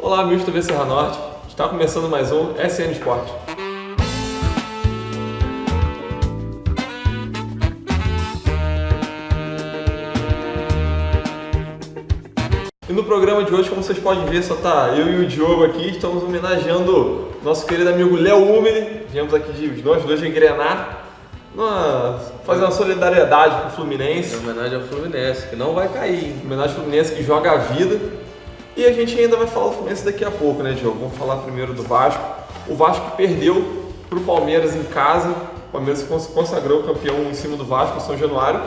Olá, amigos do TV Serra Norte. Está começando mais um SN Sport. E no programa de hoje, como vocês podem ver, só tá eu e o Diogo aqui. Estamos homenageando nosso querido amigo Léo Umeli. Viemos aqui de nós dois de engrenar, fazer uma solidariedade com o Fluminense. Em homenagem ao Fluminense, que não vai cair. Homenagem ao Fluminense que joga a vida. E a gente ainda vai falar do Fluminense daqui a pouco, né, Diogo? Vamos falar primeiro do Vasco. O Vasco que perdeu para o Palmeiras em casa. O Palmeiras se consagrou campeão em cima do Vasco, em São Januário.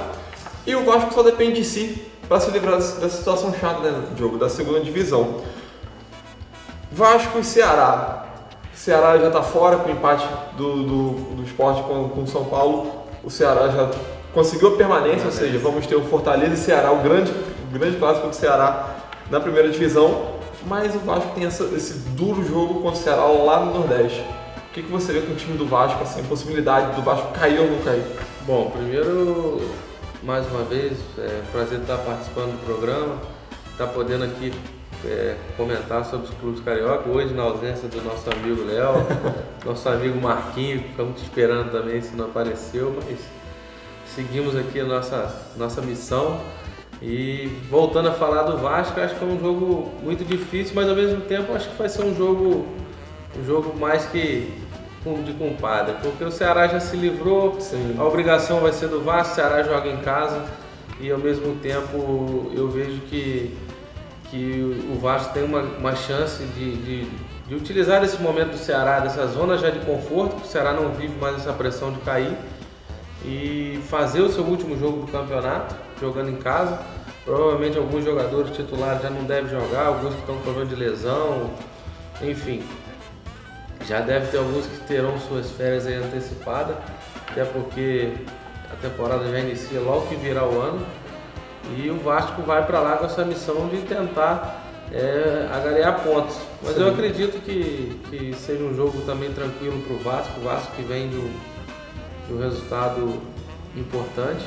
E o Vasco só depende de si para se livrar dessa situação chata, né, Diogo? Da segunda divisão. Vasco e Ceará. O Ceará já está fora com o empate do Sport com o São Paulo. O Ceará já conseguiu a permanência, ou seja, vamos ter o Fortaleza e Ceará, o grande clássico do Ceará na primeira divisão, mas o Vasco tem esse duro jogo contra o Ceará lá no Nordeste. O que você vê com o time do Vasco, assim, possibilidade do Vasco cair ou não cair? Bom, primeiro, mais uma vez, prazer estar participando do programa, estar podendo aqui comentar sobre os clubes carioca, hoje na ausência do nosso amigo Léo, nosso amigo Marquinho, que ficamos esperando também, se não apareceu, mas seguimos aqui a nossa missão. E voltando a falar do Vasco, acho que é um jogo muito difícil, mas ao mesmo tempo acho que vai ser um jogo mais que de compadre, porque o Ceará já se livrou. Sim. A obrigação vai ser do Vasco, o Ceará joga em casa e ao mesmo tempo eu vejo que o Vasco tem uma chance de utilizar esse momento do Ceará, dessa zona já de conforto, que o Ceará não vive mais essa pressão de cair, e fazer o seu último jogo do campeonato, jogando em casa. Provavelmente alguns jogadores titulares já não devem jogar, alguns que estão com problema de lesão, enfim. Já deve ter alguns que terão suas férias aí antecipadas, até porque a temporada já inicia logo que virar o ano. E o Vasco vai para lá com essa missão de tentar agariar pontos. Mas Sim. Eu acredito que seja um jogo também tranquilo para o Vasco que vem de um resultado importante,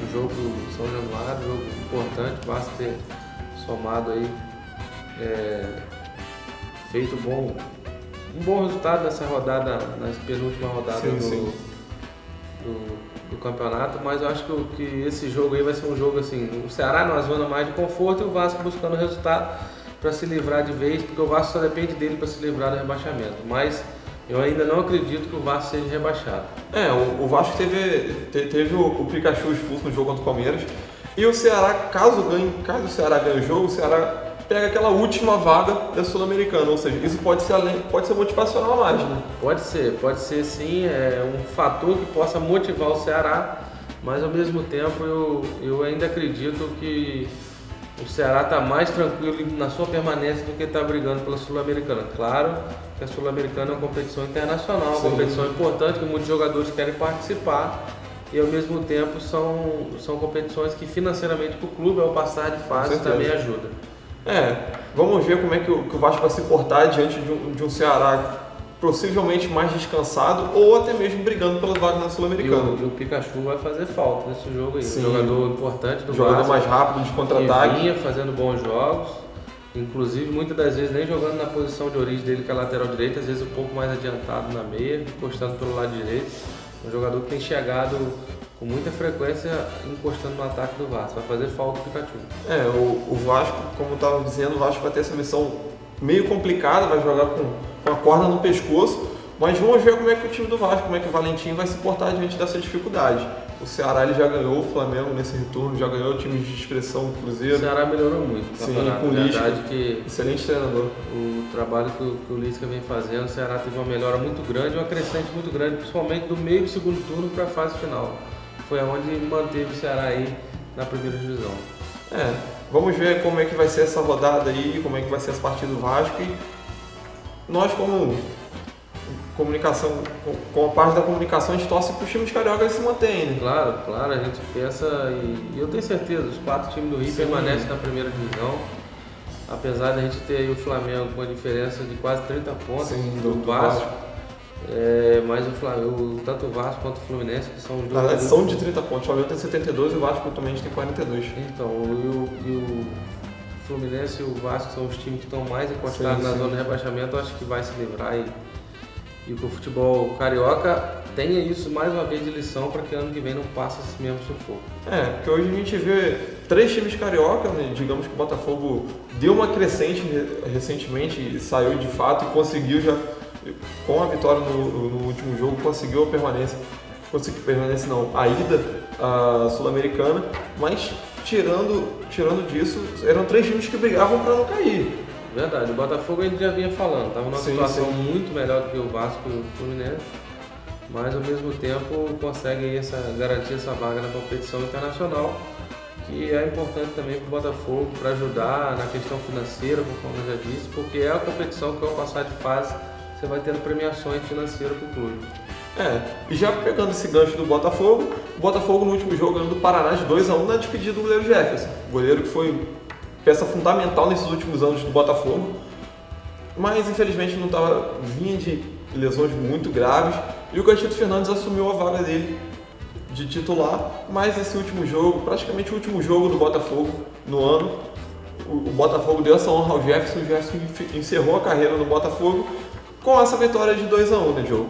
um jogo São Januário, um jogo importante, basta ter somado aí, feito um bom resultado nessa rodada, na penúltima rodada do campeonato, mas eu acho que esse jogo aí vai ser um jogo assim, o Ceará numa zona mais de conforto e o Vasco buscando resultado para se livrar de vez, porque o Vasco só depende dele para se livrar do rebaixamento, mas eu ainda não acredito que o Vasco seja rebaixado. O Vasco teve o Pikachu expulso no jogo contra o Palmeiras. E o Ceará, caso o Ceará ganhe o jogo, o Ceará pega aquela última vaga da Sul-Americana. Ou seja, isso pode ser motivacional a mais, né? Pode ser sim, é um fator que possa motivar o Ceará, mas ao mesmo tempo eu ainda acredito que o Ceará está mais tranquilo na sua permanência do que está brigando pela Sul-Americana. Claro que a Sul-Americana é uma competição internacional, uma competição importante que muitos jogadores querem participar e ao mesmo tempo são competições que financeiramente para o clube, ao passar de fase, também ajuda. Vamos ver como é que o Vasco vai se portar diante de um Ceará possivelmente mais descansado ou até mesmo brigando pela vaga na Sul-Americana. E o Pikachu vai fazer falta nesse jogo aí. Sim. Um jogador importante do jogador Vasco, mais rápido, de contra-ataque. Que vinha fazendo bons jogos, inclusive muitas das vezes nem jogando na posição de origem dele, que é a lateral direita, às vezes um pouco mais adiantado na meia, encostando pelo lado direito. Um jogador que tem chegado com muita frequência encostando no ataque do Vasco. Vai fazer falta o Pikachu. O Vasco, como eu estava dizendo, o Vasco vai ter essa missão meio complicada, vai jogar com a corda no pescoço, mas vamos ver como é que o time do Vasco, como é que o Valentim vai se portar diante dessa dificuldade. O Ceará ele já ganhou o Flamengo nesse retorno, já ganhou times de expressão do Cruzeiro. O Ceará melhorou muito. Sim, com o Lisca, que excelente treinador. O trabalho que o Lisca vem fazendo, o Ceará teve uma melhora muito grande, uma crescente muito grande, principalmente do meio do segundo turno para a fase final. Foi onde manteve o Ceará aí na primeira divisão. Vamos ver como é que vai ser essa rodada aí, como é que vai ser essa partida do Vasco. E nós, como comunicação, com a parte da comunicação, a gente torce para os times cariocas se manterem, né? Claro, a gente pensa e eu tenho certeza, os 4 times do Rio permanecem na primeira divisão. Apesar de a gente ter aí o Flamengo com a diferença de quase 30 pontos do Vasco. Mas tanto o Vasco quanto o Fluminense, que são os dois. Na verdade, são de 30 pontos. O Flamengo tem 72 e o Vasco também tem 42. Então, o Fluminense e o Vasco são os times que estão mais encostados na zona de rebaixamento, eu acho que vai se livrar e que o futebol carioca tenha isso mais uma vez de lição para que ano que vem não passe esse mesmo sufoco. Porque hoje a gente vê 3 times carioca, né? Digamos que o Botafogo deu uma crescente recentemente e saiu de fato e conseguiu já, com a vitória no último jogo, conseguiu a permanência. A ida sul-americana, mas tirando disso, eram 3 times que brigavam para não cair. Verdade, o Botafogo a gente já vinha falando, estava numa situação muito melhor do que o Vasco e o Fluminense, mas ao mesmo tempo consegue aí garantir essa vaga na competição internacional, que é importante também para o Botafogo, para ajudar na questão financeira, como eu já disse, porque é a competição que ao passar de fase você vai tendo premiações financeiras para o clube. E já pegando esse gancho do Botafogo, o Botafogo no último jogo ganhou do Paraná de 2-1 na despedida do goleiro Jefferson, goleiro que foi peça fundamental nesses últimos anos do Botafogo, mas infelizmente não vinha de lesões muito graves e o Gatito Fernandes assumiu a vaga dele de titular, mas esse último jogo, praticamente o último jogo do Botafogo no ano, o Botafogo deu essa honra ao Jefferson, o Jefferson encerrou a carreira no Botafogo com essa vitória de 2-1, né, Diogo?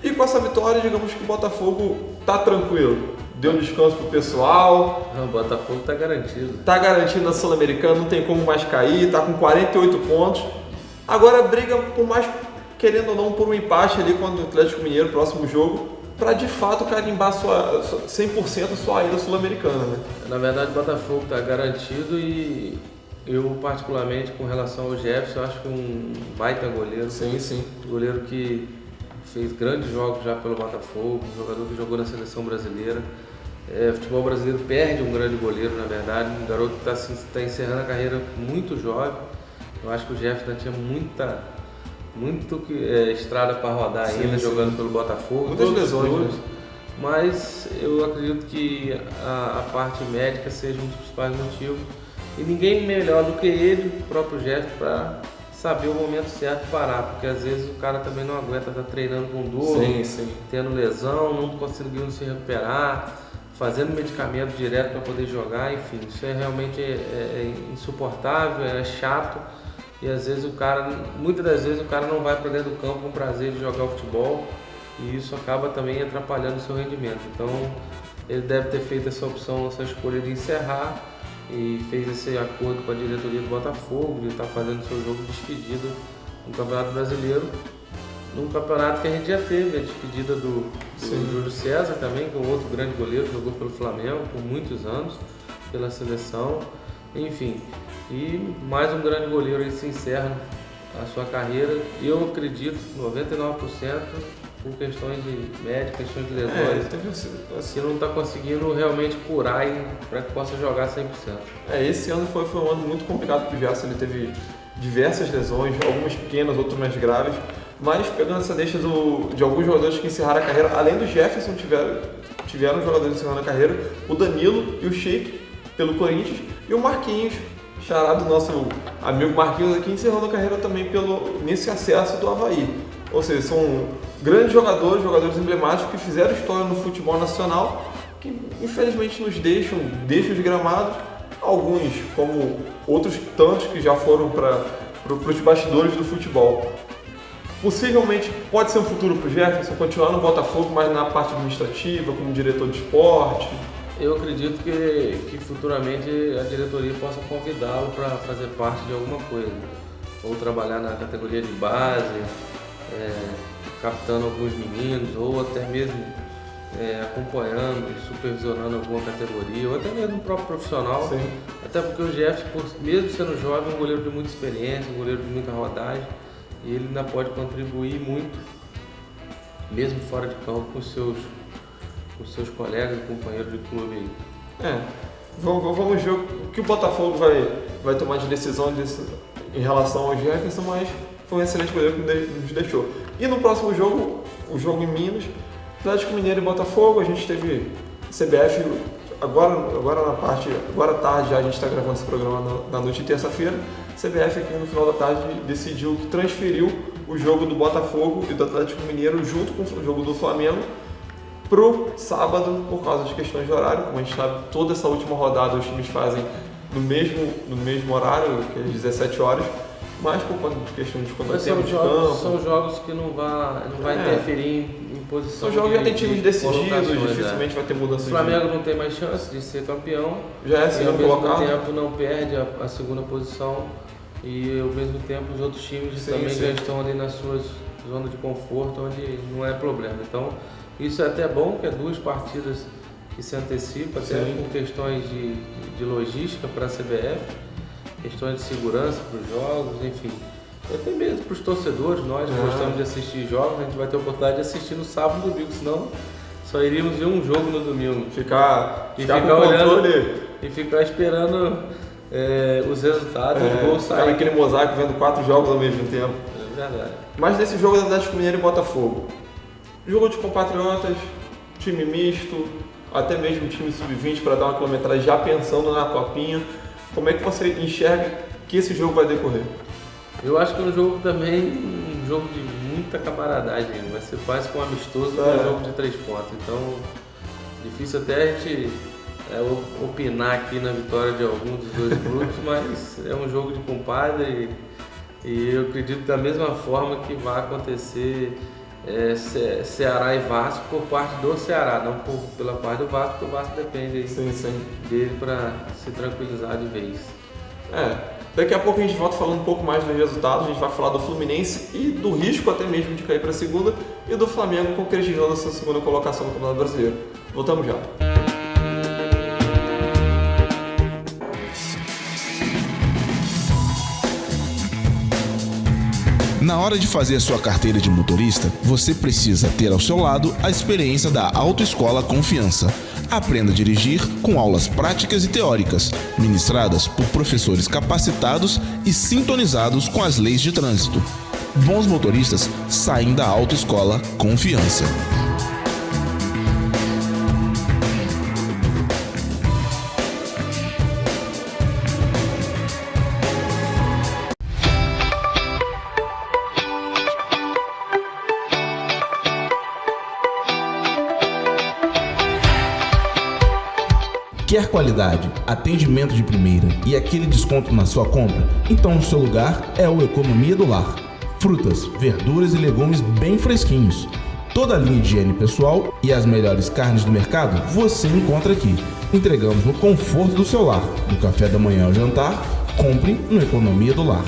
E com essa vitória, digamos que o Botafogo tá tranquilo. Deu descanso pro pessoal. O Botafogo tá garantido. Tá garantido na Sul-Americana, não tem como mais cair, tá com 48 pontos. Agora briga por mais, querendo ou não, por um empate ali contra o Atlético Mineiro, próximo jogo, para de fato carimbar 100% sua ida sul-americana, né? Na verdade, o Botafogo tá garantido e eu, particularmente, com relação ao Jefferson, eu acho que um baita goleiro. Sim. Goleiro que fez grandes jogos já pelo Botafogo, um jogador que jogou na seleção brasileira. O futebol brasileiro perde um grande goleiro, na verdade, um garoto que está encerrando a carreira muito jovem. Eu acho que o Jefferson tinha muito estrada para rodar ainda, jogando pelo Botafogo. Muitas lesões, mas eu acredito que a parte médica seja um dos principais motivos. E ninguém melhor do que ele, o próprio Jefferson, para saber o momento certo de parar, porque às vezes o cara também não aguenta estar treinando com dor, tendo lesão, não conseguindo se recuperar, fazendo medicamento direto para poder jogar, enfim, isso realmente é insuportável, é chato e às vezes muitas das vezes o cara não vai para dentro do campo com prazer de jogar o futebol e isso acaba também atrapalhando o seu rendimento. Então ele deve ter feito essa opção, essa escolha de encerrar e fez esse acordo com a diretoria do Botafogo de estar fazendo seu jogo de despedida no Campeonato Brasileiro, num campeonato que a gente já teve a despedida do Júlio César também, que é um outro grande goleiro, jogou pelo Flamengo por muitos anos, pela seleção, enfim, e mais um grande goleiro aí se encerra a sua carreira, e eu acredito 99% por questões de médico, questões de lesões, que não está conseguindo realmente curar para que possa jogar 100%. Esse ano foi um ano muito complicado para o Gerson, ele teve diversas lesões, algumas pequenas, outras mais graves, mas pegando essa deixa de alguns jogadores que encerraram a carreira, além do Jefferson, tiveram jogadores encerrando a carreira, o Danilo e o Sheik pelo Corinthians, e o Marquinhos, xará do nosso amigo Marquinhos aqui, encerrando a carreira também nesse acesso do Avaí. Ou seja, são grandes jogadores emblemáticos que fizeram história no futebol nacional, que infelizmente nos deixam os gramados, alguns como outros tantos que já foram para os bastidores do futebol. Possivelmente pode ser um futuro para o Jefferson continuar no Botafogo, mas na parte administrativa, como diretor de esporte. Eu acredito que futuramente a diretoria possa convidá-lo para fazer parte de alguma coisa, ou trabalhar na categoria de base, captando alguns meninos, ou até mesmo acompanhando e supervisionando alguma categoria, ou até mesmo um próprio profissional. Sim. Até porque o Jefferson, mesmo sendo jovem, é um goleiro de muita experiência, um goleiro de muita rodagem, e ele ainda pode contribuir muito, mesmo fora de campo, com seus colegas e companheiros de clube. Vamos ver o que o Botafogo vai tomar de decisão em relação ao Jefferson, mas foi um excelente goleiro que nos deixou. E no próximo jogo, o jogo em Minas, Atlético Mineiro e Botafogo, a gente teve CBF, agora à tarde já a gente está gravando esse programa na noite de terça-feira, CBF aqui no final da tarde decidiu que transferiu o jogo do Botafogo e do Atlético Mineiro junto com o jogo do Flamengo pro sábado por causa de questões de horário. Como a gente sabe, toda essa última rodada os times fazem no mesmo horário, que é às 17 horas, mas por conta de questão de quanto tempo de campo. São jogos que não vai interferir em posição. São jogos que já tem times decididos, colocações, dificilmente vai ter mudança de... O Flamengo não tem mais chance de ser campeão. Já é segundo colocado. E ao mesmo tempo não perde a segunda posição. E ao mesmo tempo os outros times também já estão ali nas suas zonas de conforto, onde não é problema. Então isso é até bom, que é 2 partidas que se antecipam, até por questões de logística para a CBF, questões de segurança para os jogos, enfim. Até mesmo para os torcedores, nós gostamos de assistir jogos, a gente vai ter a oportunidade de assistir no sábado e domingo, senão só iríamos ver um jogo no domingo. Ficar olhando e ficar esperando os resultados, os gols saírem. Aquele mosaico vendo 4 jogos ao mesmo tempo. É verdade. Mas nesse jogo do Atlético Mineiro e Botafogo, jogo de compatriotas, time misto, até mesmo time sub-20 para dar uma quilometragem já pensando na copinha, como é que você enxerga que esse jogo vai decorrer? Eu acho que é um jogo também, um jogo de muita camaradagem, vai ser quase que um amistoso, um jogo de 3 pontos, então difícil até a gente opinar aqui na vitória de algum dos 2 grupos, mas é um jogo de compadre e eu acredito da mesma forma que vai acontecer Ceará e Vasco por parte do Ceará, não pela parte do Vasco, porque o Vasco depende dele para se tranquilizar de vez. Daqui a pouco a gente volta falando um pouco mais dos resultados, a gente vai falar do Fluminense e do risco até mesmo de cair para a segunda, e do Flamengo concretizando essa segunda colocação no Campeonato Brasileiro. Voltamos já. Na hora de fazer sua carteira de motorista, você precisa ter ao seu lado a experiência da Autoescola Confiança. Aprenda a dirigir com aulas práticas e teóricas, ministradas por professores capacitados e sintonizados com as leis de trânsito. Bons motoristas saem da Autoescola Confiança. Quer qualidade, atendimento de primeira e aquele desconto na sua compra? Então o seu lugar é o Economia do Lar. Frutas, verduras e legumes bem fresquinhos. Toda a linha de higiene pessoal e as melhores carnes do mercado você encontra aqui. Entregamos no conforto do seu lar. Do café da manhã ao jantar, compre no Economia do Lar.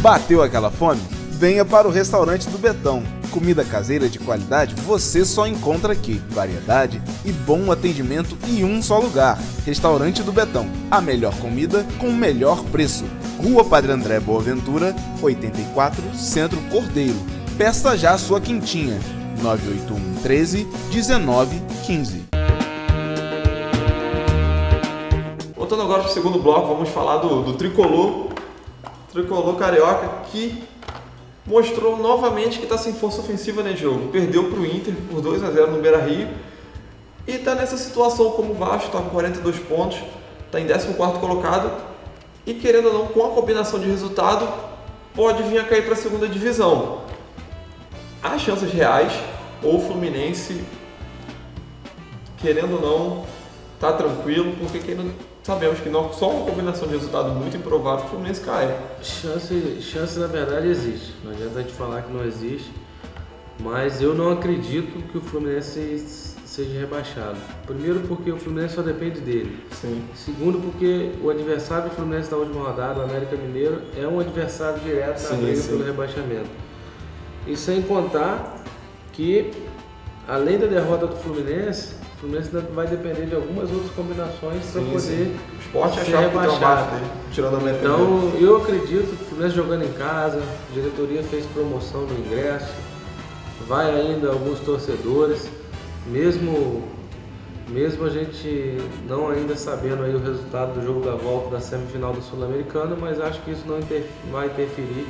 Bateu aquela fome? Venha para o restaurante do Betão. Comida caseira de qualidade você só encontra aqui. Variedade e bom atendimento em um só lugar. Restaurante do Betão. A melhor comida com o melhor preço. Rua Padre André Boaventura, 84, Centro Cordeiro. Peça já a sua quintinha. 981 13 19 15. Voltando agora para o segundo bloco, vamos falar do Tricolor Carioca, que mostrou novamente que está sem força ofensiva nesse jogo. Perdeu para o Inter por 2-0 no Beira-Rio e está nessa situação como o Vasco, está com 42 pontos, está em 14º colocado e, querendo ou não, com a combinação de resultado, pode vir a cair para a segunda divisão. Há chances reais, ou o Fluminense, querendo ou não, está tranquilo, porque sabemos que não, só uma combinação de resultado muito improvável que o Fluminense cai. Chance na verdade existe, não adianta a gente falar que não existe, mas eu não acredito que o Fluminense seja rebaixado. Primeiro porque o Fluminense só depende dele. Sim. Segundo porque o adversário do Fluminense da última rodada, o América Mineiro, é um adversário direto na briga pelo rebaixamento. E sem contar que, além da derrota do Fluminense, o Fluminense vai depender de algumas outras combinações para poder o Sport ser rebaixado. Tirando a meta. Então, eu acredito que o Fluminense jogando em casa, a diretoria fez promoção no ingresso, vai ainda alguns torcedores, mesmo a gente não ainda sabendo aí o resultado do jogo da volta da semifinal do Sul-Americano, mas acho que isso não vai interferir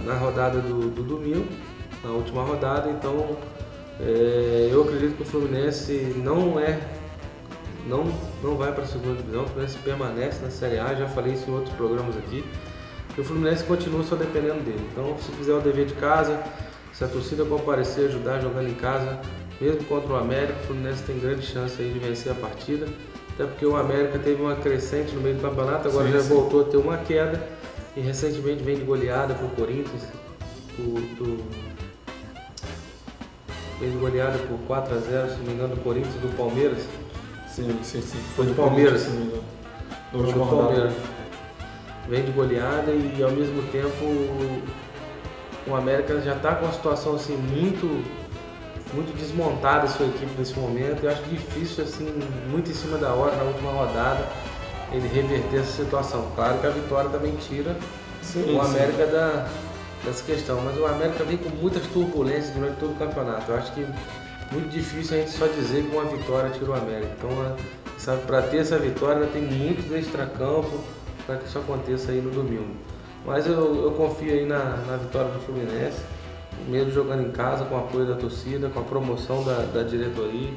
na rodada do domingo, na última rodada. Então eu acredito que o Fluminense não é não vai para a segunda divisão, o Fluminense permanece na Série A, já falei isso em outros programas aqui, e o Fluminense continua só dependendo dele. Então, se fizer o dever de casa, se a torcida comparecer, ajudar jogando em casa, mesmo contra o América, o Fluminense tem grande chance aí de vencer a partida, até porque o América teve uma crescente no meio do campeonato, agora já voltou a ter uma queda, e recentemente vem de goleada para o Corinthians, vem de goleada por 4-0, se não me engano, do Corinthians e do Palmeiras. Sim. Foi do Palmeiras, se não me engano. No do último Palmeiras. Vem de goleada e ao mesmo tempo o América já está com uma situação assim muito desmontada, a sua equipe nesse momento. Eu acho difícil, assim, muito em cima da hora, na última rodada, ele reverter essa situação. Claro que a vitória também tira o América dessa questão, mas o América vem com muitas turbulências durante todo o campeonato. Eu acho que é muito difícil a gente só dizer que uma vitória tira o América. Então, sabe, para ter essa vitória tem muitos extracampo para que isso aconteça aí no domingo. Mas eu confio aí na vitória do Fluminense, mesmo jogando em casa, com o apoio da torcida, com a promoção da diretoria,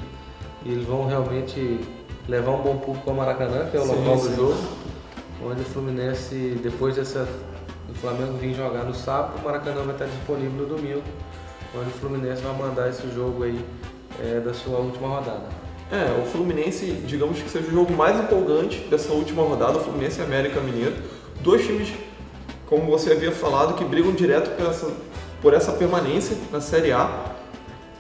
e eles vão realmente levar um bom público ao Maracanã, que é o local do jogo, onde o Fluminense, depois do Flamengo vir jogar no sábado, o Maracanã vai estar disponível no domingo, onde o Fluminense vai mandar esse jogo aí da sua última rodada. O Fluminense, digamos que seja o jogo mais empolgante dessa última rodada, o Fluminense e América Mineiro. Dois times, como você havia falado, que brigam direto por essa permanência na Série A.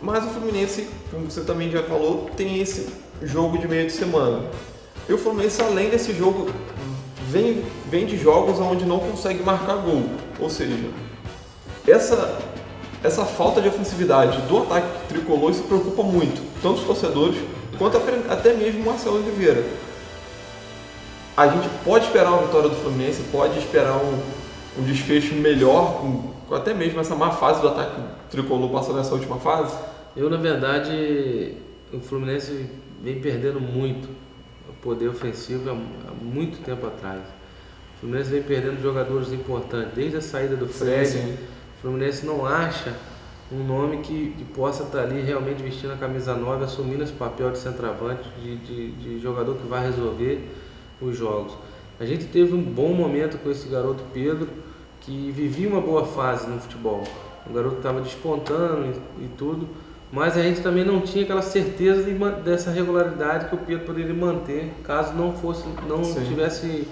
Mas o Fluminense, como você também já falou, tem esse jogo de meio de semana. E o Fluminense, além desse jogo, vem de jogos onde não consegue marcar gol. Ou seja, essa falta de ofensividade do ataque tricolor, isso preocupa muito, tanto os torcedores quanto até mesmo o Marcelo Oliveira. A gente pode esperar uma vitória do Fluminense, pode esperar um desfecho melhor, com até mesmo essa má fase do ataque tricolor passando nessa última fase? Na verdade, o Fluminense vem perdendo muito o poder ofensivo há muito tempo atrás. O Fluminense vem perdendo jogadores importantes, desde a saída do Fred. Sim. O Fluminense não acha um nome que possa estar ali realmente vestindo a camisa 9, assumindo esse papel de centroavante, de jogador que vai resolver os jogos. A gente teve um bom momento com esse garoto Pedro, que vivia uma boa fase no futebol. O garoto estava despontando e tudo, mas a gente também não tinha aquela certeza dessa regularidade que o Pedro poderia manter caso não tivesse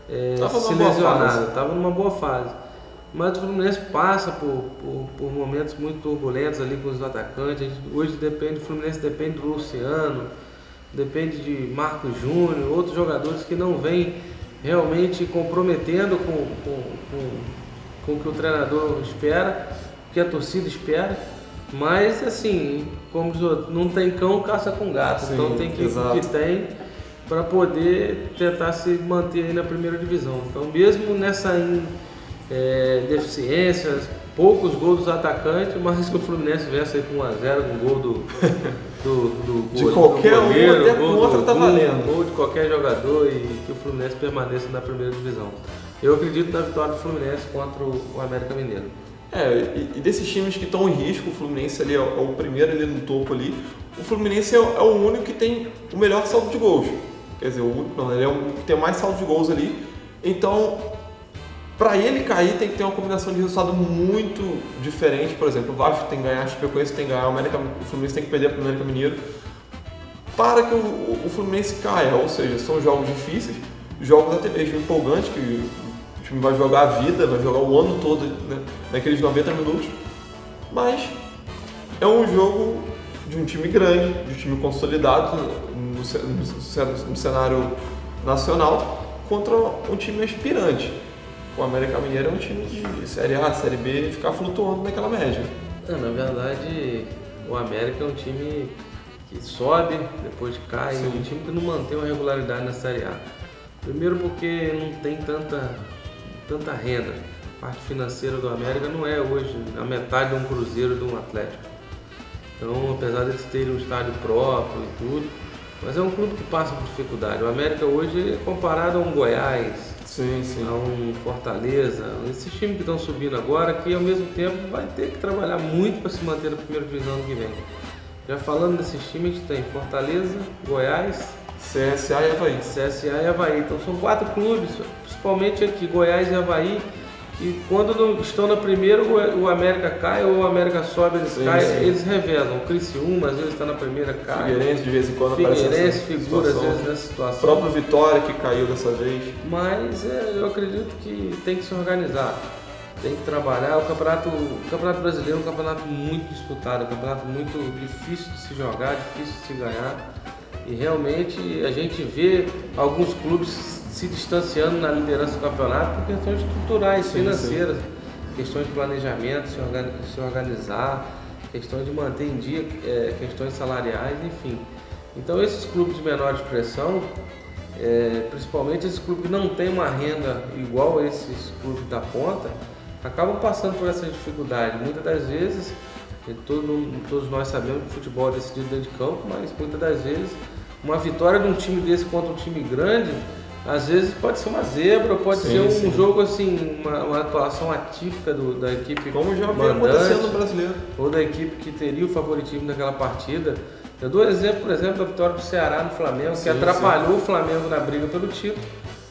se lesionado. Estava numa boa fase. Mas o Fluminense passa por momentos muito turbulentos ali com os atacantes. Hoje o Fluminense depende do Luciano, depende de Marcos Júnior, outros jogadores que não vêm realmente comprometendo com o que o treinador espera, o que a torcida espera. Mas assim, como diz outro, não tem cão, caça com gato. Sim, então tem que ir com o que tem para poder tentar se manter aí na primeira divisão. Então mesmo nessa deficiências, poucos gols dos atacantes, mas que o Fluminense vence aí com 1-0, com gol de qualquer goleiro, até contra tá valendo. Gol de qualquer jogador, e que o Fluminense permaneça na primeira divisão. Eu acredito na vitória do Fluminense contra o América Mineiro. E desses times que estão em risco, o Fluminense ali é o primeiro ali no topo ali. O Fluminense é o único que tem o melhor saldo de gols. Quer dizer, ele é o que tem mais saldo de gols ali. Então, para ele cair, tem que ter uma combinação de resultado muito diferente. Por exemplo, o Vasco tem que ganhar, a Chapecoense tem que ganhar, o Fluminense tem que perder para o América Mineiro, para que o Fluminense caia. Ou seja, são jogos difíceis, jogos até mesmo empolgantes, que o time vai jogar a vida, vai jogar o ano todo, né, naqueles 90 minutos. Mas é um jogo de um time grande, de um time consolidado no cenário nacional, contra um time aspirante. O América Mineiro é um time de Série A, Série B, ficar flutuando naquela média. Na verdade, o América é um time que sobe, depois cai, é um time que não mantém uma regularidade na Série A. Primeiro porque não tem tanta renda. A parte financeira do América não é hoje a metade de um Cruzeiro, de um Atlético. Então, apesar de eles terem um estádio próprio e tudo, mas é um clube que passa por dificuldade. O América hoje é comparado a um Goiás, a um Fortaleza, esses times que estão subindo agora, que ao mesmo tempo vai ter que trabalhar muito para se manter na primeira divisão ano que vem. Já falando desses times, a gente tem Fortaleza, Goiás, CSA e Avaí. CSA e Avaí. Então são 4 clubes, principalmente aqui, Goiás e Avaí. E quando não estão na primeira, o América cai ou o América sobe, eles caem, eles revezam. O Criciúma às vezes está na primeira, cai. Figueirense de vez em quando Figueirense figura às vezes nessa situação. O próprio Vitória que caiu dessa vez. Mas eu acredito que tem que se organizar, tem que trabalhar. O Campeonato Brasileiro é um campeonato muito disputado, um campeonato muito difícil de se jogar, difícil de se ganhar. E realmente a gente vê alguns clubes se distanciando na liderança do campeonato por questões estruturais, financeiras, questões de planejamento, se organizar, questões de manter em dia, questões salariais, enfim. Então esses clubes de menor expressão, principalmente esses clubes que não têm uma renda igual a esses clubes da ponta, acabam passando por essa dificuldade. Muitas das vezes, todos nós sabemos que o futebol é decidido dentro de campo, mas muitas das vezes uma vitória de um time desse contra um time grande, às vezes pode ser uma zebra, pode ser um jogo assim, uma atuação atípica da equipe como já vem acontecendo no brasileiro, ou da equipe que teria o favoritismo naquela partida. Eu dou exemplo, por exemplo, da vitória do Ceará no Flamengo, que atrapalhou o Flamengo na briga pelo título,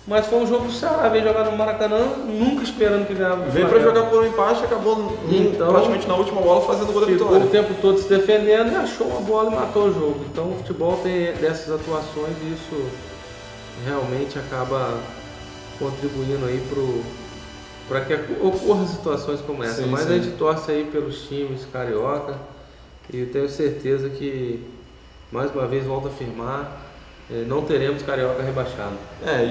mas foi um jogo do Ceará, veio jogar no Maracanã, nunca esperando que ganhava. Veio para jogar por um empate, acabou praticamente na última bola fazendo o gol da vitória. Ficou o tempo todo se defendendo e achou uma bola e matou o jogo. Então o futebol tem dessas atuações e isso realmente acaba contribuindo aí para que ocorram situações como essa. Mas a gente torce aí pelos times carioca e eu tenho certeza que, mais uma vez, volto a afirmar, não teremos carioca rebaixado.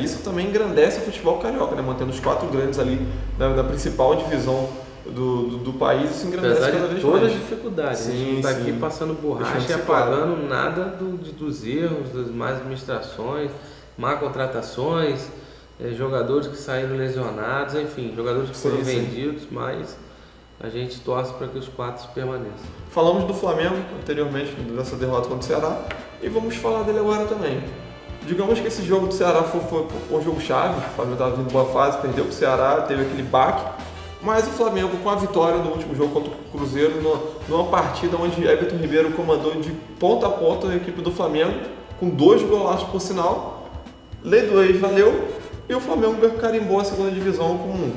Isso também engrandece o futebol carioca, né? Mantendo os 4 grandes ali da principal divisão do país, isso engrandece cada vez mais. Todas as dificuldades, a gente não está aqui passando borracha e apagando nada dos erros das más administrações, má contratações, jogadores que saíram lesionados, enfim, jogadores que foram vendidos, mas a gente torce para que os 4 permaneçam. Falamos do Flamengo anteriormente, dessa derrota contra o Ceará, e vamos falar dele agora também. Digamos que esse jogo do Ceará foi um jogo chave, o Flamengo estava vindo boa fase, perdeu para o Ceará, teve aquele baque, mas o Flamengo com a vitória no último jogo contra o Cruzeiro, numa partida onde Everton Ribeiro comandou de ponta a ponta a equipe do Flamengo, com 2 golaços por sinal, lei do ex valeu, e o Flamengo carimbou a segunda divisão com,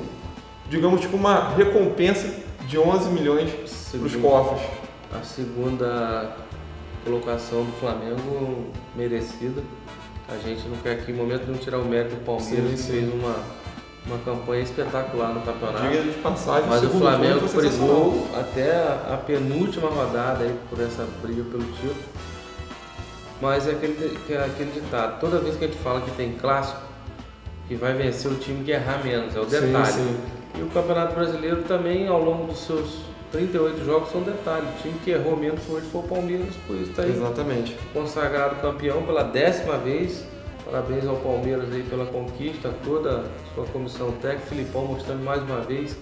digamos, tipo uma recompensa de 11 milhões para os cofres. A segunda colocação do Flamengo merecida. A gente não quer aqui em momento não tirar o mérito do Palmeiras, que fez uma campanha espetacular no campeonato. Diga de passagem, mas o Flamengo brigou até a penúltima rodada aí por essa briga pelo título. Mas é aquele ditado, toda vez que a gente fala que tem clássico, que vai vencer o time que errar menos, é o detalhe. E o Campeonato Brasileiro também, ao longo dos seus 38 jogos, são detalhes. O time que errou menos hoje foi o Palmeiras, por isso está aí consagrado campeão pela 10ª vez. Parabéns ao Palmeiras aí pela conquista, toda a sua comissão técnica, Filipão mostrando mais uma vez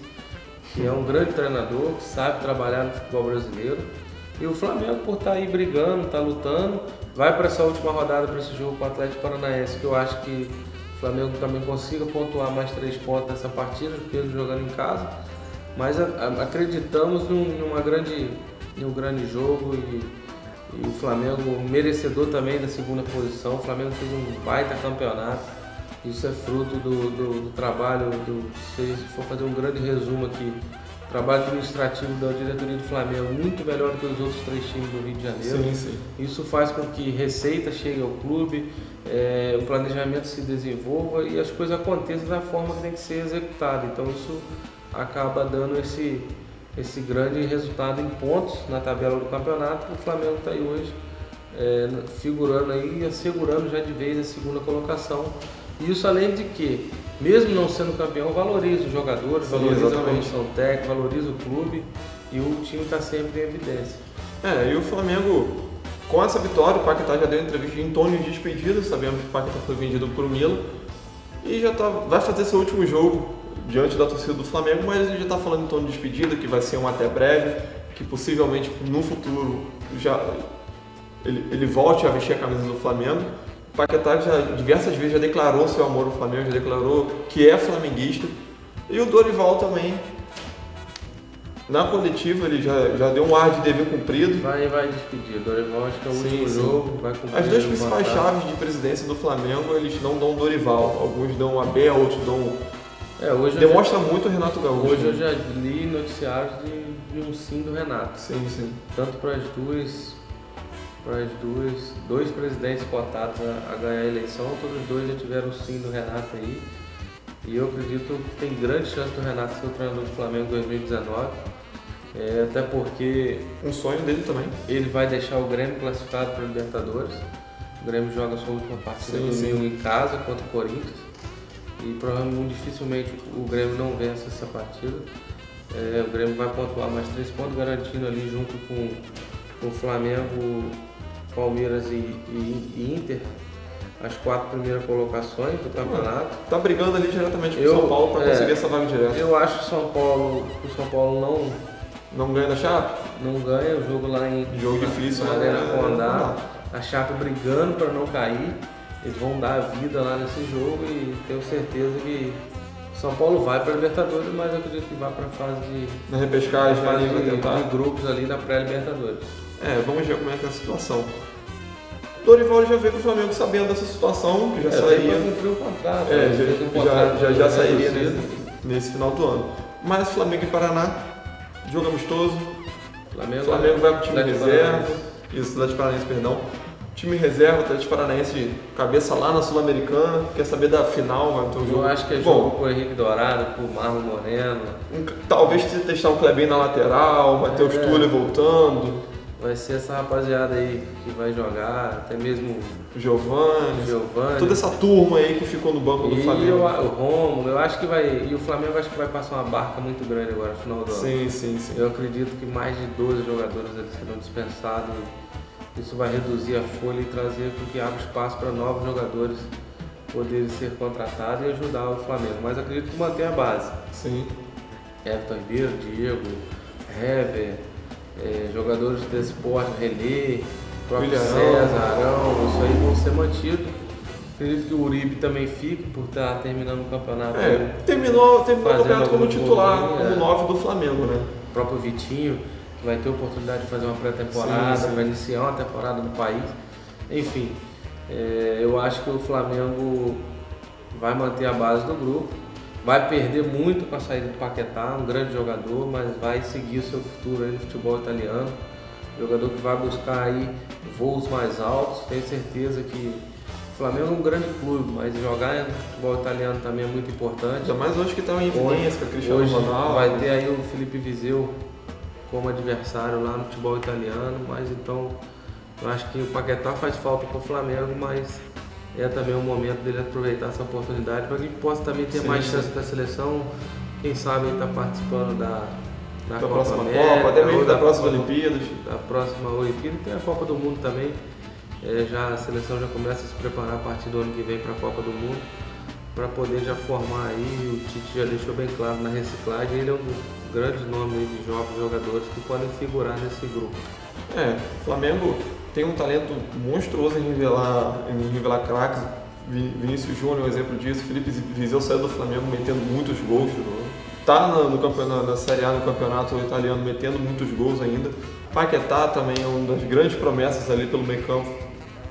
que é um grande treinador, que sabe trabalhar no futebol brasileiro. E o Flamengo, por estar aí brigando, está lutando, vai para essa última rodada, para esse jogo com o Atlético Paranaense, que eu acho que o Flamengo também consiga pontuar mais 3 pontos nessa partida, mesmo jogando em casa. Mas acreditamos num grande jogo e o Flamengo merecedor também da segunda posição. O Flamengo fez um baita campeonato. Isso é fruto do trabalho, se for fazer um grande resumo aqui, o trabalho administrativo da diretoria do Flamengo muito melhor do que os outros 3 times do Rio de Janeiro. Isso faz com que receita chegue ao clube, o planejamento se desenvolva e as coisas aconteçam da forma que tem que ser executada. Então isso acaba dando esse grande resultado em pontos na tabela do campeonato. O Flamengo está aí hoje figurando aí e assegurando já de vez a segunda colocação. E isso além de que, mesmo não sendo campeão, valoriza os jogadores, valoriza a comissão técnica, valoriza o clube e o time está sempre em evidência. E o Flamengo, com essa vitória, o Paquetá já deu entrevista em torno de despedida, sabemos que o Paquetá foi vendido por Milo e já vai fazer seu último jogo diante da torcida do Flamengo, mas ele já está falando em torno de despedida, que vai ser um até breve, que possivelmente no futuro ele volte a vestir a camisa do Flamengo. O Paquetá já diversas vezes já declarou seu amor ao Flamengo, já declarou que é flamenguista. E o Dorival também Na coletiva ele já deu um ar de dever cumprido. Vai despedir. Dorival acho que é o Sim, último sim. jogo, vai cumprir. As duas o principais contrato. chaves de presidência do Flamengo, eles não dão Dorival. Alguns dão Abel, outros dão... Hoje Demonstra muito o Renato Gaúcho. Hoje eu já li noticiários de um sim do Renato. Sim, sim. Tanto para as dois presidentes cotados a ganhar a eleição, todos os dois já tiveram o sim do Renato aí. E eu acredito que tem grande chance do Renato ser o treinador do Flamengo em 2019. Até porque Um sonho dele também. ele vai deixar o Grêmio classificado para a Libertadores. O Grêmio joga a sua última partida Sim, domingo sim. em casa contra o Corinthians. E provavelmente, dificilmente, o Grêmio não vence essa partida. O Grêmio vai pontuar mais 3 pontos, garantindo ali junto com o Flamengo, Palmeiras e Inter as 4 primeiras colocações do campeonato. Tá brigando ali diretamente com o São Paulo para conseguir essa vaga direta. Eu acho que o São Paulo Não ganha da Chape? não ganha o jogo lá em Jogo difícil, na né? Arena Condá. A Chape brigando para não cair. Eles vão dar a vida lá nesse jogo e tenho certeza que São Paulo vai para a Libertadores, mas eu acredito que vai para a fase Na repescagem, fase vai tentar. de grupos ali na pré-Libertadores. Vamos ver como é que é a situação. Dorival já veio com o Flamengo sabendo dessa situação, que já sairia. Para cumprir o contrato. fez um contrato já sairia reduzido. nesse final do ano. Mas Flamengo e Paraná, jogo amistoso. Flamengo Flamengo vai pro time Atlético reserva. Paranaense. Isso, Atlético Paranaense, perdão. Time reserva, Atlético Paranaense, cabeça lá na Sul-Americana. Quer saber da final? Vai ter um jogo. Eu acho que é jogo com o Henrique Dourado, com o Marlon Moreno. Talvez testar o Clebinho na lateral, Matheus Túlio voltando, Vai ser essa rapaziada aí que vai jogar, até mesmo o Giovani. Giovani. Toda essa turma aí que ficou no banco do E Flamengo. o Rômulo, eu acho que vai. E o Flamengo acho que vai passar uma barca muito grande agora no final do ano. Sim, sim, sim. Eu acredito que mais de 12 jogadores eles serão dispensados. Isso vai reduzir a folha e trazer com que abra espaço para novos jogadores poderem ser contratados e ajudar o Flamengo. Mas acredito que mantém a base. Sim. Everton Ribeiro, Diego, Hever, jogadores do esporte, René, próprio Willian César, Arão, isso aí vão ser mantidos. Acredito que o Uribe também fique por estar terminando o campeonato. Terminou o Fazendo campeonato como alguns titular, gols, como 9 do Flamengo, né? O próprio Vitinho, que vai ter oportunidade de fazer uma pré-temporada, Sim, sim. vai iniciar uma temporada no país. Enfim, eu acho que o Flamengo vai manter a base do grupo. Vai perder muito com a saída do Paquetá, um grande jogador, mas vai seguir o seu futuro aí no futebol italiano. Jogador que vai buscar aí voos mais altos. Tenho certeza que o Flamengo é um grande clube, mas jogar no futebol italiano também é muito importante. Ainda mais hoje que está em evidência com o Cristiano Hoje Ronaldo. vai ter aí o Felipe Viseu como adversário lá no futebol italiano, mas então eu acho que o Paquetá faz falta para o Flamengo, mas é também o momento dele aproveitar essa oportunidade para que ele possa também ter mais chance da seleção, quem sabe ele está participando da Copa próxima América, Copa, até mesmo ou da próxima Olimpíadas. Da próxima Olimpíada, tem a Copa do Mundo também. A seleção já começa a se preparar a partir do ano que vem para a Copa do Mundo, para poder já formar aí. O Tite já deixou bem claro na reciclagem, ele é um dos grandes nomes aí de jovens jogadores que podem figurar nesse grupo. O Flamengo tem um talento monstruoso em revelar craques. Vinícius Júnior é um exemplo disso. Felipe Viseu saiu do Flamengo metendo muitos gols. Está na Série A no campeonato italiano metendo muitos gols ainda. Paquetá também é uma das grandes promessas ali pelo meio campo.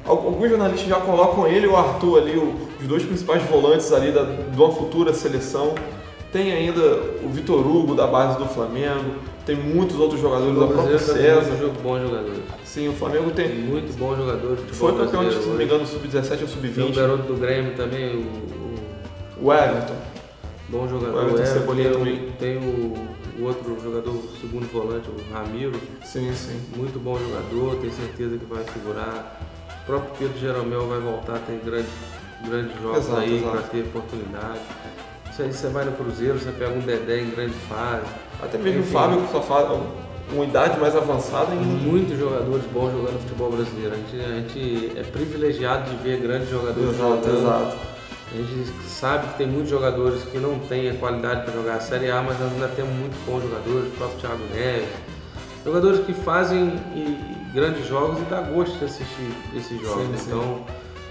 Alguns jornalistas já colocam ele e o Arthur ali, os dois principais volantes ali de uma futura seleção. Tem ainda o Vitor Hugo da base do Flamengo. Tem muitos outros jogadores, da própria César. Muito bons jogadores. Sim, o Flamengo tem. Muito bons jogadores. Foi campeão, se não me engano, sub-17 ou sub-20. Tem o garoto do Grêmio também, o Everton. Bom jogador. O Everton Cebolinha também. Tem o outro jogador, o segundo volante, o Ramiro. Sim, sim. Muito bom jogador, tenho certeza que vai figurar. O próprio Pedro Jeromel vai voltar, tem grandes jogos aí para ter oportunidade. Isso aí você vai no Cruzeiro, você pega um Dedé em grande fase. Até mesmo o Fábio, que só faz uma idade mais avançada ainda. Muitos jogadores bons jogando futebol brasileiro. A gente é privilegiado de ver grandes jogadores jogando. Exato. A gente sabe que tem muitos jogadores que não têm a qualidade para jogar a Série A, mas nós ainda temos muito bons jogadores, o próprio Thiago Neves. Jogadores que fazem grandes jogos e dá gosto de assistir esses jogos. Sim. Então,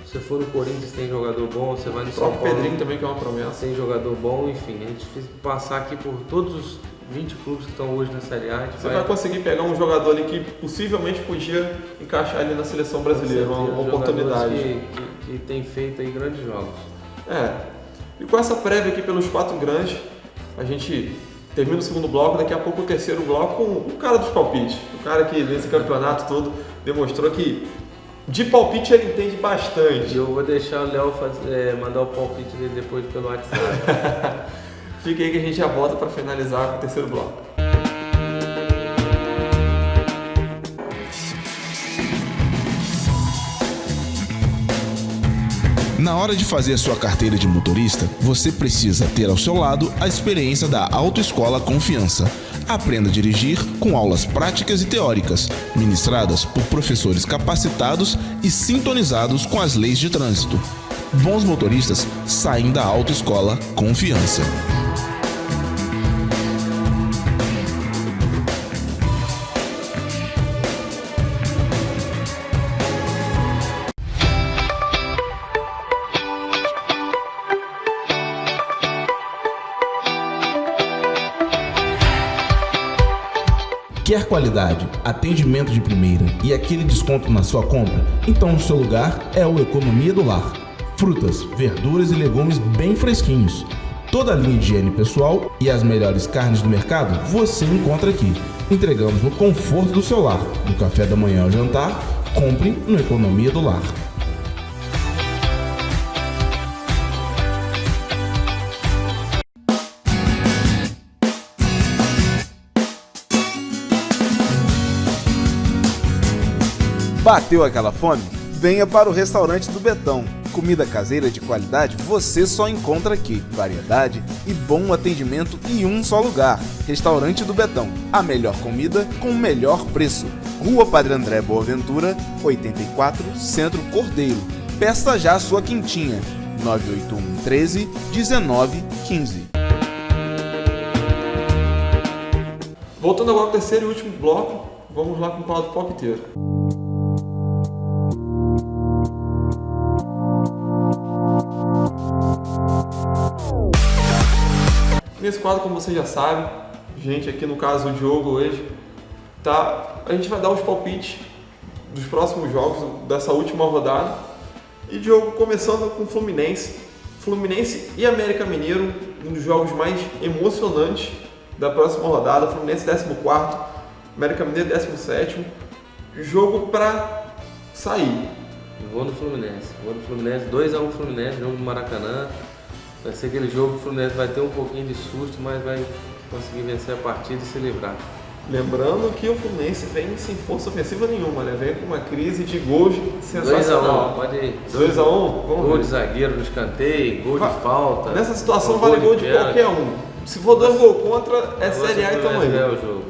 se você for no Corinthians tem jogador bom, você vai no O São próprio Paulo Pedrinho também, que é uma promessa. tem jogador bom, enfim. A gente fez passar aqui por todos 20 clubes que estão hoje na Série A. Você vai conseguir pegar um jogador ali que possivelmente podia encaixar ali na seleção brasileira, uma oportunidade. Que tem feito aí grandes jogos. E com essa prévia aqui pelos 4 grandes, a gente termina o segundo bloco, daqui a pouco o terceiro bloco com o cara dos palpites. O cara que nesse campeonato todo demonstrou que de palpite ele entende bastante. Eu vou deixar o Léo mandar o palpite dele depois pelo WhatsApp. Fica aí que a gente já volta para finalizar com o terceiro bloco. Na hora de fazer a sua carteira de motorista, você precisa ter ao seu lado a experiência da Autoescola Confiança. Aprenda a dirigir com aulas práticas e teóricas, ministradas por professores capacitados e sintonizados com as leis de trânsito. Bons motoristas saem da Autoescola Confiança. Quer qualidade, atendimento de primeira e aquele desconto na sua compra? Então o seu lugar é o Economia do Lar. Frutas, verduras e legumes bem fresquinhos. Toda a linha de higiene pessoal e as melhores carnes do mercado você encontra aqui. Entregamos no conforto do seu lar. Do café da manhã ao jantar, compre no Economia do Lar. Bateu aquela fome? Venha para o restaurante do Betão. Comida caseira de qualidade você só encontra aqui. Variedade e bom atendimento em um só lugar. Restaurante do Betão. A melhor comida com o melhor preço. Rua Padre André Boaventura, 84, Centro Cordeiro. Peça já a sua quintinha. 981 13 19 15. Voltando agora ao terceiro e último bloco, vamos lá com o quadro palpiteiro. Nesse quadro, como você já sabe, gente, aqui no caso o Diogo hoje, a gente vai dar os palpites dos próximos jogos dessa última rodada. E Diogo, começando com Fluminense e América Mineiro, um dos jogos mais emocionantes da próxima rodada. Fluminense 14º, América Mineiro 17º, jogo para sair. Vou no Fluminense, 2-1 Fluminense, jogo do Maracanã. Vai ser aquele jogo que o Fluminense vai ter um pouquinho de susto, mas vai conseguir vencer a partida e se livrar. Lembrando que o Fluminense vem sem força ofensiva nenhuma, né? Vem com uma crise de gols sensacional. 2-1, pode ir. 2-1, vamos ver. Gol de zagueiro no escanteio, gol de falta. Nessa situação vale gol de qualquer um. Se for 2 gols contra, é Série A e tamo aí. É o jogo.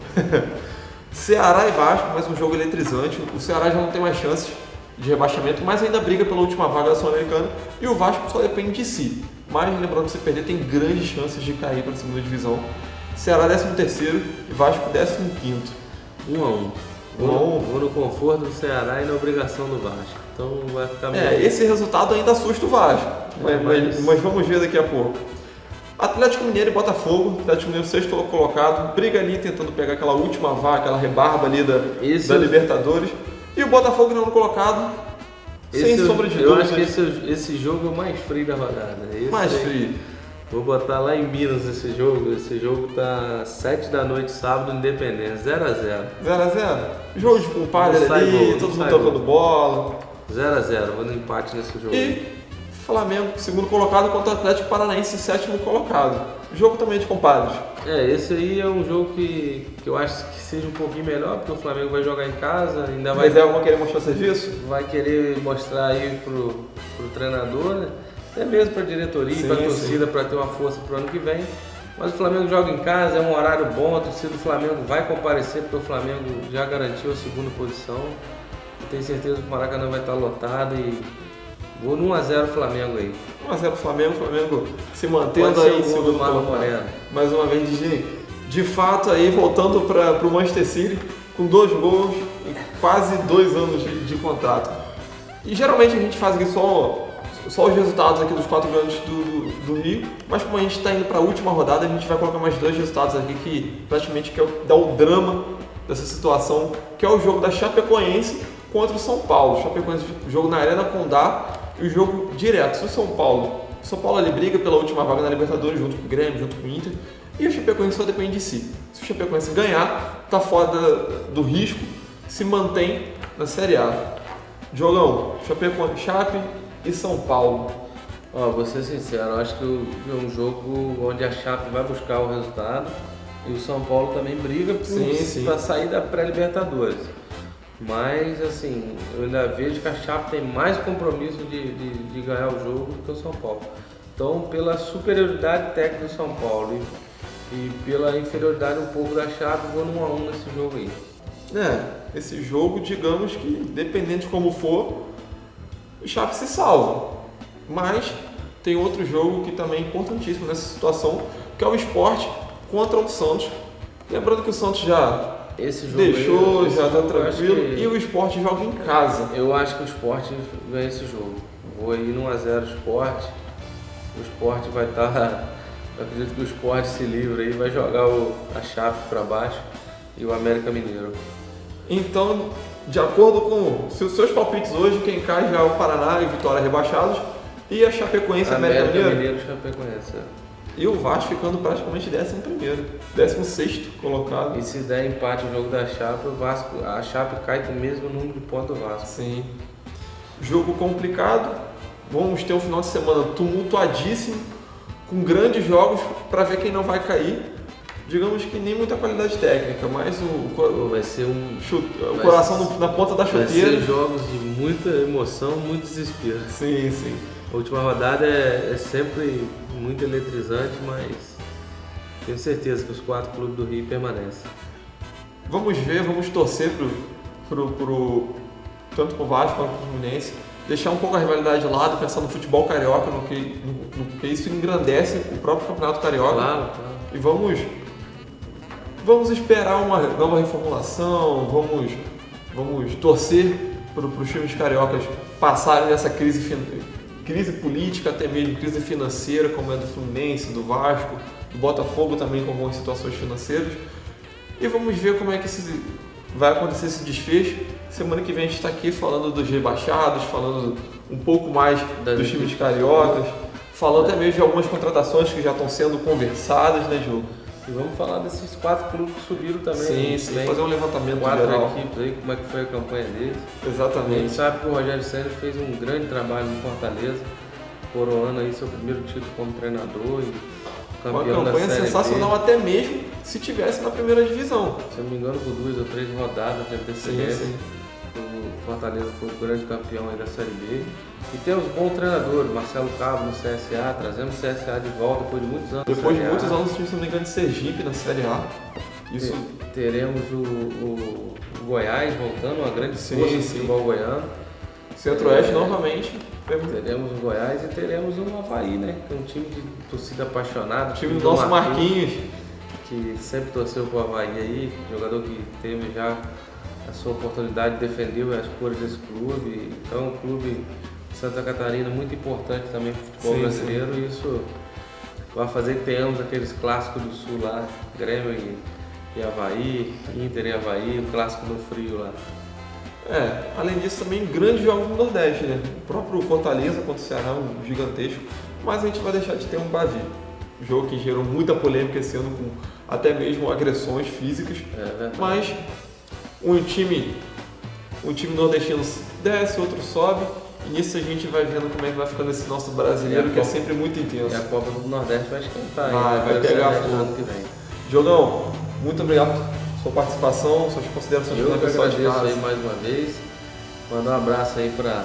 Ceará e Vasco, mais um jogo eletrizante. O Ceará já não tem mais chances de rebaixamento, mas ainda briga pela última vaga da Sul-Americana. E o Vasco só depende de si. Mas lembrando que se perder tem grandes chances de cair para a segunda divisão. Ceará 13º e Vasco 15º. 1-1. Vou no conforto do Ceará e na obrigação do Vasco. Então vai ficar meio... Esse resultado ainda assusta o Vasco. Mas vamos ver daqui a pouco. Atlético Mineiro e Botafogo. Atlético Mineiro 6º colocado. Briga ali tentando pegar aquela última vaga, aquela rebarba ali da Libertadores. E o Botafogo não colocado. Sem sombra de dúvida. Eu acho que esse jogo é o mais frio da rodada. Frio. Vou botar lá em Minas esse jogo. Esse jogo tá 7 da noite, sábado, Independência. 0-0. 0-0? Jogo de compadre ali, todo mundo tocando bola. 0-0, vou no empate nesse jogo. E Flamengo, 2º colocado, contra o Atlético Paranaense, 7º colocado. Jogo também de compadres. Esse aí é um jogo que eu acho que seja um pouquinho melhor, porque o Flamengo vai jogar em casa, ainda vai... Mas vão querer mostrar serviço? Vai querer mostrar aí pro treinador, né? Até mesmo pra diretoria e pra torcida, para ter uma força pro ano que vem. Mas o Flamengo joga em casa, é um horário bom, a torcida do Flamengo vai comparecer, porque o Flamengo já garantiu a 2ª posição. Eu tenho certeza que o Maracanã vai estar lotado e vou no 1-0 Flamengo aí. 1-0 Flamengo se mantendo aí em segundo lugar. Mais uma vez, de fato aí, voltando para o Manchester City, com 2 gols em quase 2 anos de contrato. E geralmente a gente faz aqui só os resultados aqui dos 4 grandes do Rio, mas como a gente está indo para a última rodada, a gente vai colocar mais 2 resultados aqui que praticamente dá o drama dessa situação, que é o jogo da Chapecoense contra o São Paulo. Chapecoense, jogo na Arena Condá e o jogo direto. Se o São Paulo ele briga pela última vaga na Libertadores junto com o Grêmio, junto com o Inter, e o Chapecoense só depende de si. Se o Chapecoense ganhar, está fora do risco, se mantém na Série A. Jogão, Chape e São Paulo. Vou ser sincero, eu acho que é um jogo onde a Chape vai buscar o resultado e o São Paulo também briga para sair da pré-Libertadores. Mas, assim, eu ainda vejo que a Chape tem mais compromisso de ganhar o jogo do que o São Paulo. Então, pela superioridade técnica do São Paulo e pela inferioridade um pouco da Chape, vou no 1-1 nesse jogo aí. Esse jogo, digamos que, dependendo de como for, o Chape se salva. Mas tem outro jogo que também é importantíssimo nessa situação, que é o Sport contra o Santos. Lembrando que o Santos já deixou, já está tranquilo, e o Sport joga em casa. Eu acho que o Sport ganha esse jogo. Vou ir no 1-0 Sport. O Sport vai estar... Eu acredito que o Sport se livra aí, vai jogar a Chape para baixo e o América Mineiro. Então, de acordo com os seus palpites hoje, quem cai já é o Paraná e Vitória rebaixados, e a Chapecoense e América Mineiro. Chapecoense. E o Vasco ficando praticamente 11º, 16º colocado. E se der empate no jogo da Chape, a Chape cai com o mesmo número de pontos do Vasco. Sim. Jogo complicado. Vamos ter um final de semana tumultuadíssimo, com grandes jogos para ver quem não vai cair. Digamos que nem muita qualidade técnica, mas vai ser o coração na ponta da chuteira. Vai ser jogos de muita emoção, muito desespero. Sim, sim. A última rodada é sempre muito eletrizante, mas tenho certeza que os 4 clubes do Rio permanecem. Vamos ver, vamos torcer tanto pro Vasco quanto pro Fluminense, deixar um pouco a rivalidade de lado, pensar no futebol carioca, no que isso engrandece o próprio Campeonato Carioca. Claro. E vamos esperar uma nova reformulação, vamos torcer para os times cariocas passarem dessa crise política, até mesmo crise financeira, como é do Fluminense, do Vasco, do Botafogo também, com algumas situações financeiras. E vamos ver como é que vai acontecer esse desfecho. Semana que vem a gente está aqui falando dos rebaixados, falando um pouco mais dos times cariocas, falando até mesmo de algumas contratações que já estão sendo conversadas, né, Diogo? E vamos falar desses 4 clubes que subiram também. Sim, fazer um levantamento 4 geral. equipes aí, como é que foi a campanha deles. Exatamente. A gente sabe que o Rogério Ceni fez um grande trabalho no Fortaleza, coroando aí seu primeiro título como treinador e campeão uma campanha da Série sensacional B. até mesmo se tivesse na primeira divisão. Se eu não me engano, por 2 ou 3 rodadas de antecedência. Sim. O Fortaleza foi o grande campeão aí da Série B. E temos bons treinadores, Marcelo Cabo no CSA, trazemos o CSA de volta depois de muitos anos. Depois de muitos anos, o time, se não me engano, de Sergipe na Série A. Isso... Teremos o Goiás voltando, uma grande força do futebol goiano. Centro-Oeste novamente. Teremos o Goiás e teremos o Avaí, né? Que é um time de torcida apaixonada. O time do nosso Marquinhos. Que sempre torceu pro Avaí aí, jogador que teve já a sua oportunidade, defendeu as cores desse clube. Então é um clube de Santa Catarina muito importante também para o futebol brasileiro. E isso vai fazer que tenhamos aqueles clássicos do Sul lá, Grêmio e Avaí, Inter e Avaí, o clássico do frio lá. Além disso também grandes jogos no Nordeste, né? O próprio Fortaleza contra o Ceará, um gigantesco, mas a gente vai deixar de ter um Bavi. Jogo que gerou muita polêmica esse ano, com até mesmo agressões físicas, mas um time nordestino desce, outro sobe, e nisso a gente vai vendo como é que vai ficando esse nosso brasileiro, que é sempre muito intenso. E a Copa do Nordeste vai esquentar, vai pegar fogo ano que vem. Jogão, muito obrigado pela sua participação, suas considerações para o pessoal de casa. aí mais uma vez, mandar um abraço aí para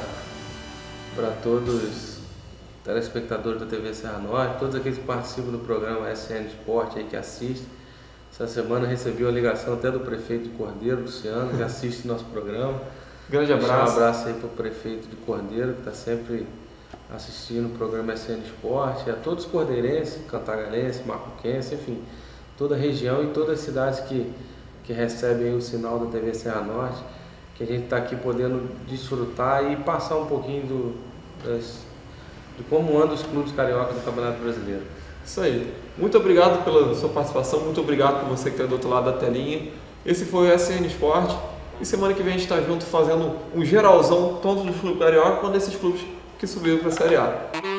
todos os telespectadores da TV Serra Norte, todos aqueles que participam do programa SN Esporte aí que assistem. Essa semana recebi uma ligação até do prefeito de Cordeiro, Luciano, que assiste nosso programa. Grande abraço. Um abraço aí para o prefeito de Cordeiro, que está sempre assistindo o programa SN Esporte, a todos os cordeirenses, cantagalenses, macuquenses, enfim, toda a região e todas as cidades que recebem o sinal da TV Serra Norte, que a gente está aqui podendo desfrutar e passar um pouquinho de como andam os clubes cariocas do Campeonato Brasileiro. Isso aí. Muito obrigado pela sua participação, muito obrigado por você que está do outro lado da telinha. Esse foi o SN Esporte e semana que vem a gente está junto fazendo um geralzão tanto dos clubes carioca quanto desses clubes que subiram para a Série A.